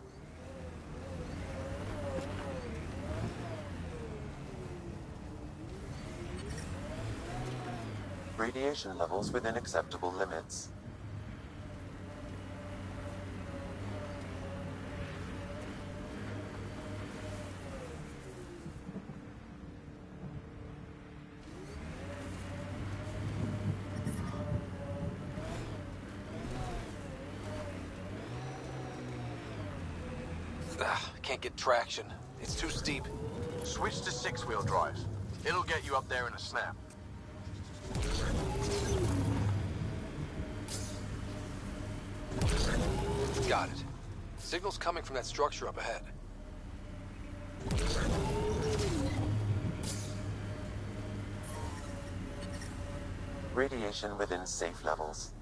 Radiation levels within acceptable limits. Can't get traction. It's too steep. Switch to six-wheel drive. It'll get you up there in a snap. Got it. Signal's coming from that structure up ahead. Radiation within safe levels.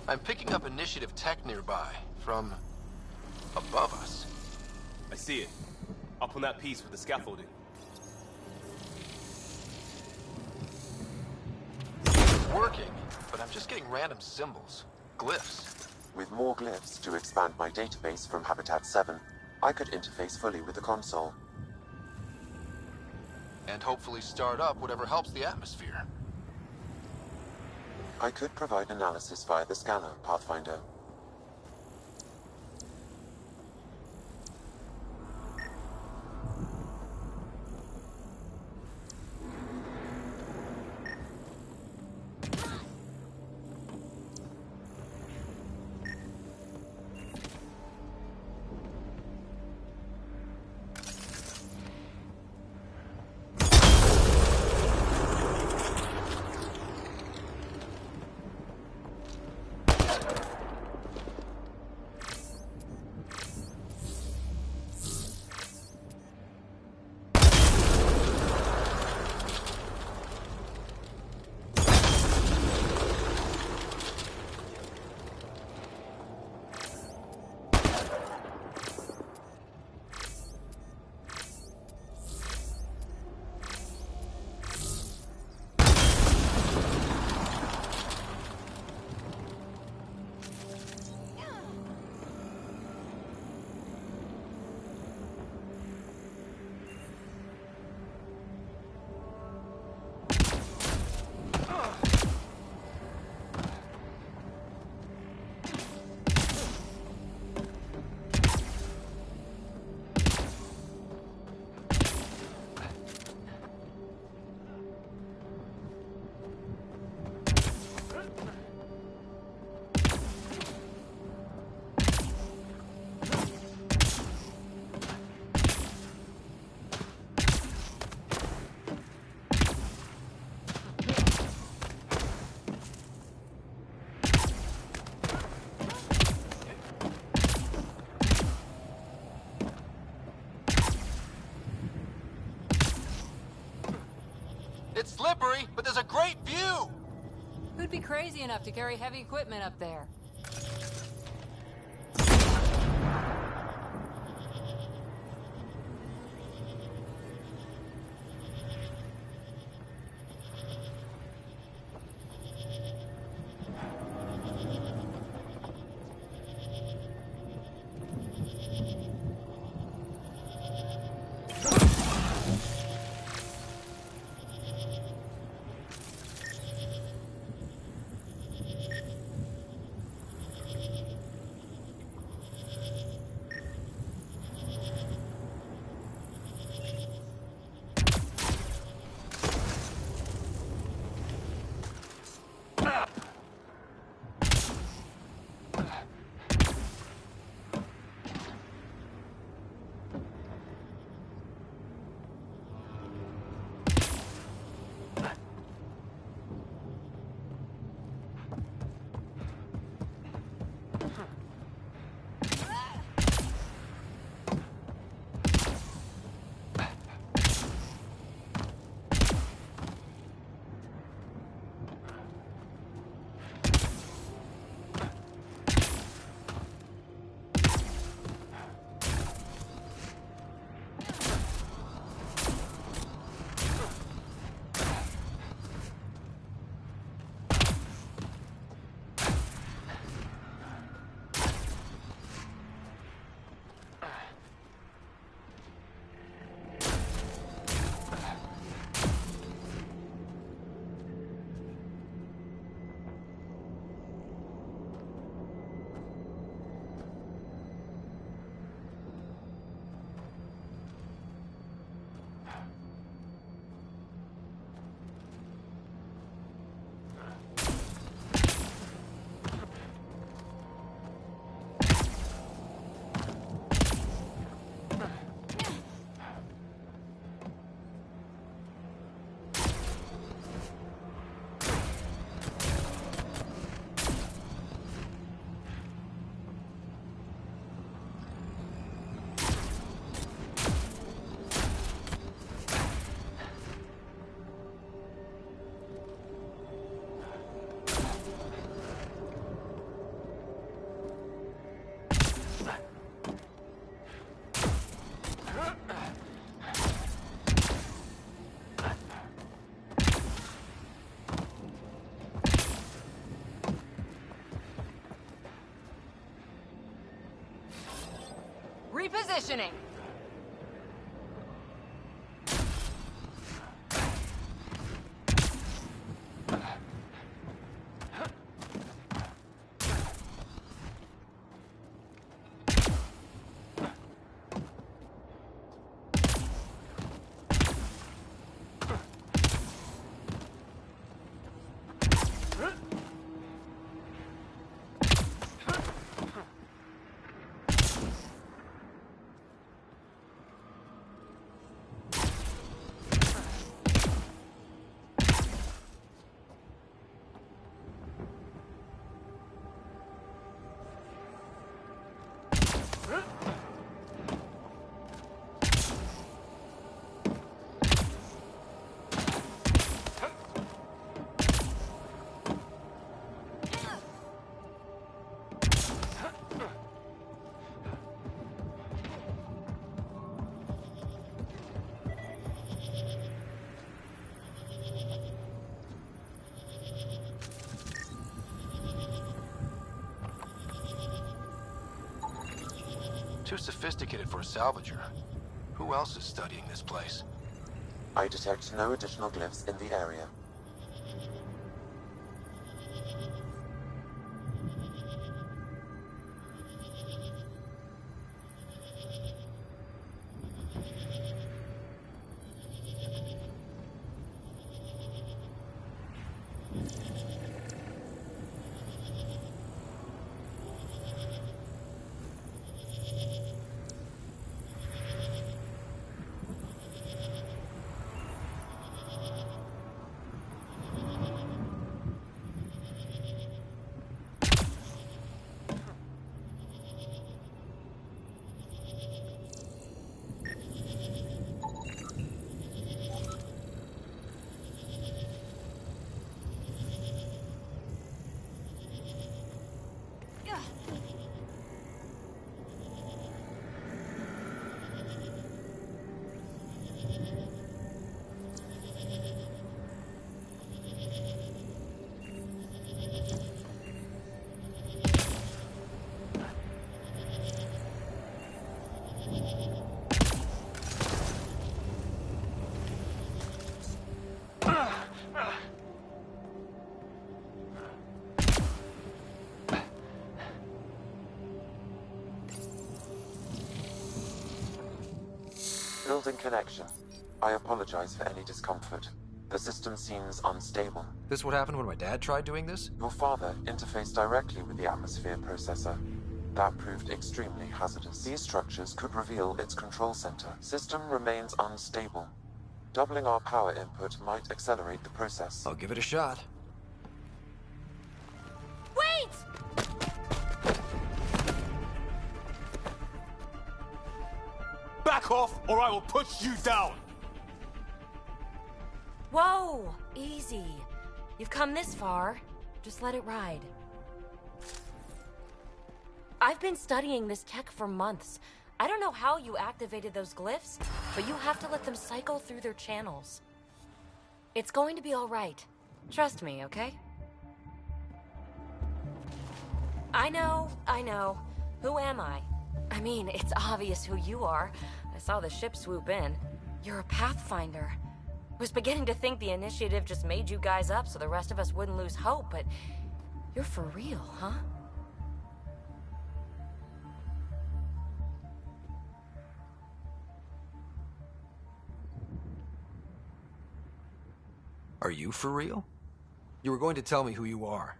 I'm picking up initiative tech nearby, from above us. I see it. Up on that piece with the scaffolding. It's working, but I'm just getting random symbols. Glyphs. With more glyphs to expand my database from Habitat 7, I could interface fully with the console. And hopefully start up whatever helps the atmosphere. I could provide analysis via the scanner, Pathfinder. It's slippery, but there's a great view! Who'd be crazy enough to carry heavy equipment up there? Repositioning. Too sophisticated for a salvager. Who else is studying this place? I detect no additional glyphs in the area. Building connection. I apologize for any discomfort. The system seems unstable. This what happened when my dad tried doing this? Your father interfaced directly with the atmosphere processor. That proved extremely hazardous. These structures could reveal its control center. System remains unstable. Doubling our power input might accelerate the process. I'll give it a shot. Wait! Back off, or I will push you down! Whoa! Easy. You've come this far. Just let it ride. I've been studying this tech for months. I don't know how you activated those glyphs, but you have to let them cycle through their channels. It's going to be all right. Trust me, okay? I know. Who am I? I mean, it's obvious who you are. I saw the ship swoop in. You're a Pathfinder. Was beginning to think the initiative just made you guys up so the rest of us wouldn't lose hope, but you're for real, huh? Are you for real? You were going to tell me who you are.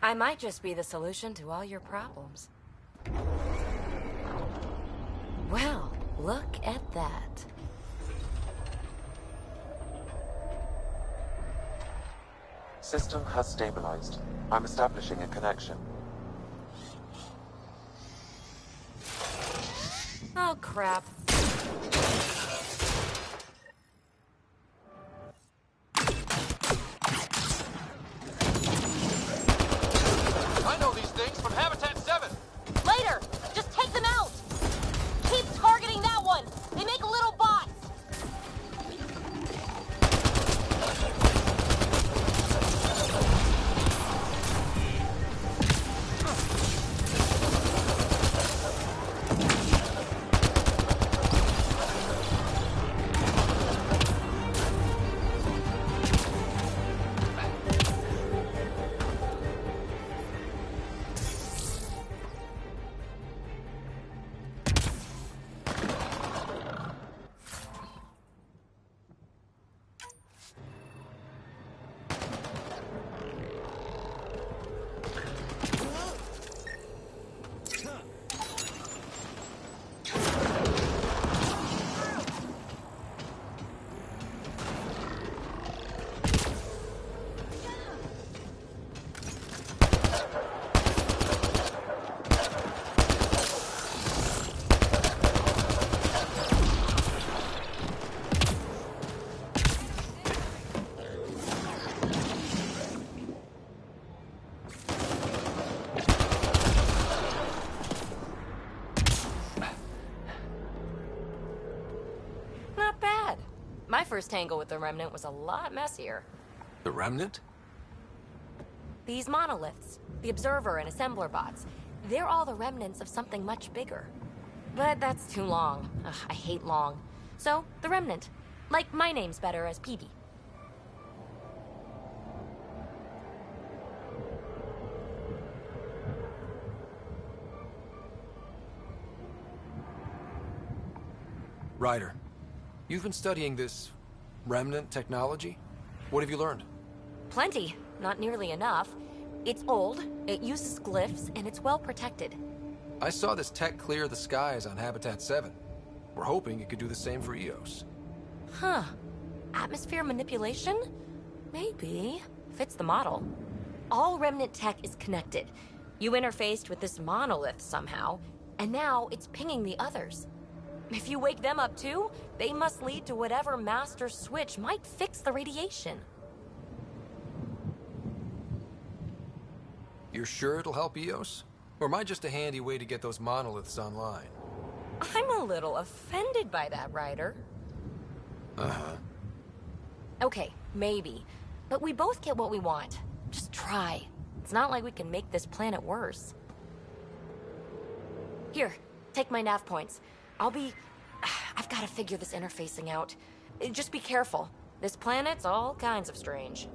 I might just be the solution to all your problems. Well, look at that. System has stabilized. I'm establishing a connection. Oh, crap. I know these things from Habitat 7! Later! Just take them out! Keep targeting that one! They make little bots! My first tangle with the Remnant was a lot messier. The Remnant? These monoliths, the Observer and Assembler bots, they're all the remnants of something much bigger. But that's too long. Ugh, I hate long. So, the Remnant. Like, my name's better as Peavy. Ryder, you've been studying this Remnant technology? What have you learned? Plenty. Not nearly enough. It's old, it uses glyphs, and it's well protected. I saw this tech clear the skies on Habitat 7. We're hoping it could do the same for EOS. Huh. Atmosphere manipulation? Maybe. Fits the model. All Remnant tech is connected. You interfaced with this monolith somehow, and now it's pinging the others. If you wake them up too, they must lead to whatever master switch might fix the radiation. You're sure it'll help EOS? Or am I just a handy way to get those monoliths online? I'm a little offended by that, Ryder. Uh-huh. Okay, maybe. But we both get what we want. Just try. It's not like we can make this planet worse. Here, take my nav points. I've got to figure this interfacing out. Just be careful. This planet's all kinds of strange.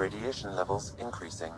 radiation levels increasing.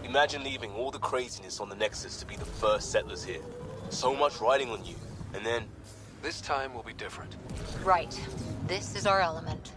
Imagine leaving all the craziness on the Nexus to be the first settlers here. So much riding on you, and then... This time will be different. Right. This is our element.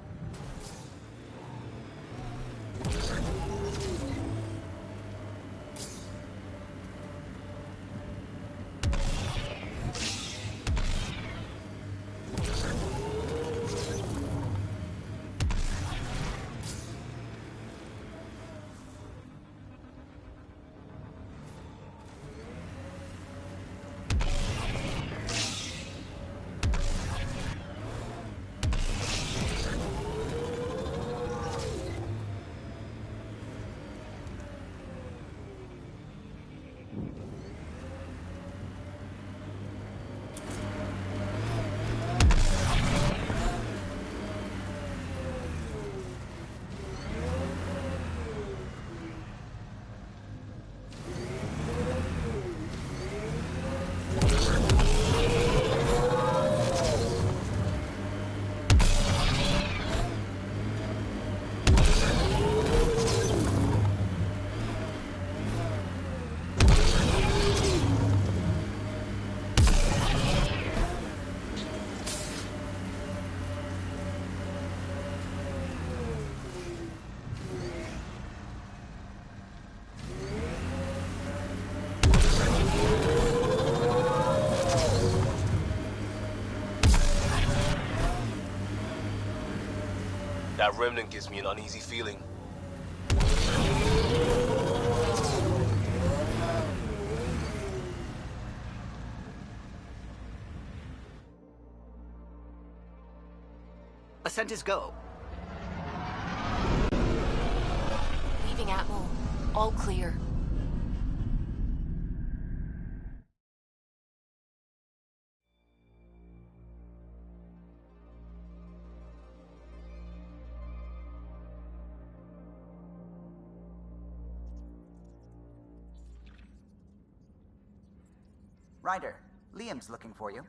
That remnant gives me an uneasy feeling. Ascent is go. Leaving Atmo. All clear. Ryder, Liam's looking for you.